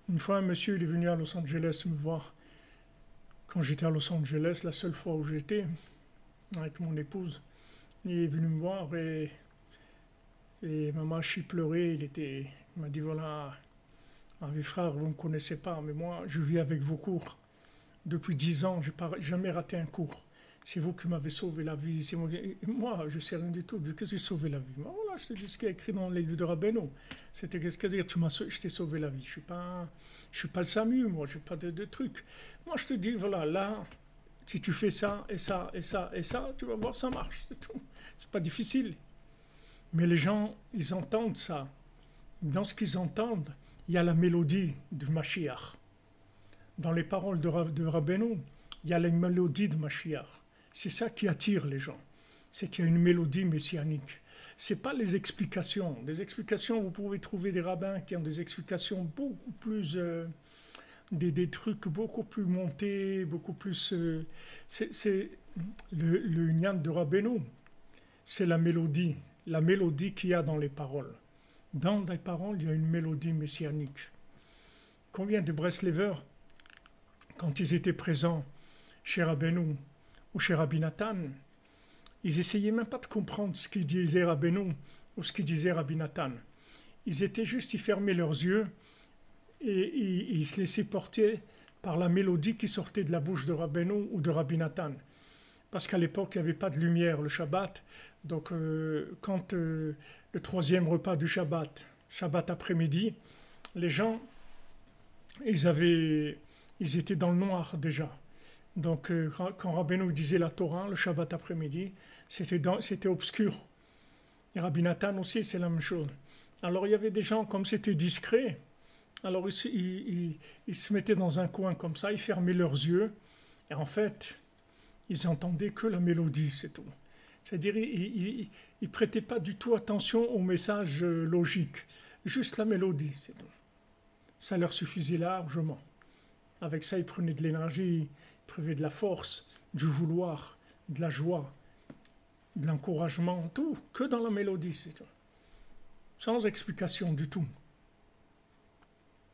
Une fois, un monsieur il est venu à Los Angeles me voir. Quand j'étais à Los Angeles, la seule fois où j'étais, avec mon épouse, il est venu me voir et maman, je pleurait. Il m'a dit voilà, ah, mes frères, vous ne me connaissez pas, mais moi, je vis avec vos cours. Depuis 10 ans, je n'ai jamais raté un cours. C'est vous qui m'avez sauvé la vie. Moi, je ne sais rien du tout. Qu'est-ce que j'ai sauvé la vie? Moi, voilà, je te dis ce qui est écrit dans les livres de Rabbeinu. C'était qu'est-ce que dire, je t'ai sauvé la vie. Je suis pas le Samu, moi, je n'ai pas de trucs. Moi, je te dis, voilà, là, si tu fais ça, et ça, et ça, et ça, tu vas voir, ça marche, c'est tout. C'est pas difficile. Mais les gens, ils entendent ça. Dans ce qu'ils entendent, il y a la mélodie du Mashiach. Dans les paroles de Rabbeinu, il y a la mélodie de Mashiach. C'est ça qui attire les gens. C'est qu'il y a une mélodie messianique. C'est pas les explications. Des explications, vous pouvez trouver des rabbins qui ont des explications beaucoup plus... des trucs beaucoup plus montés, beaucoup plus... c'est le Nyan de Rabbeinu. C'est la mélodie qu'il y a dans les paroles. Dans les paroles, il y a une mélodie messianique. Combien de Breslevers, quand ils étaient présents chez Rabbeinu ou chez Rabbi Nathan, ils essayaient même pas de comprendre ce qu'il disait Rabbeinu ou ce qu'il disait Rabbi Nathan. Ils étaient juste, ils fermaient leurs yeux et ils se laissaient porter par la mélodie qui sortait de la bouche de Rabbeinu ou de Rabbi Nathan. Parce qu'à l'époque, il n'y avait pas de lumière le Shabbat. Donc, quand le troisième repas du Shabbat après-midi, les gens, ils étaient dans le noir déjà. Donc, quand Rabbeinu disait la Torah, le Shabbat après-midi, c'était obscur. Et Rabbi Nathan aussi, c'est la même chose. Alors, il y avait des gens, comme c'était discret, alors ils se mettaient dans un coin comme ça, ils fermaient leurs yeux, et en fait, ils entendaient que la mélodie, c'est tout. C'est-à-dire, ils ne prêtaient pas du tout attention au message logique, juste la mélodie, c'est tout. Ça leur suffisait largement. Avec ça, ils prenaient de l'énergie, ils prenaient de la force, du vouloir, de la joie, de l'encouragement, tout, que dans la mélodie, c'est tout. Sans explication du tout.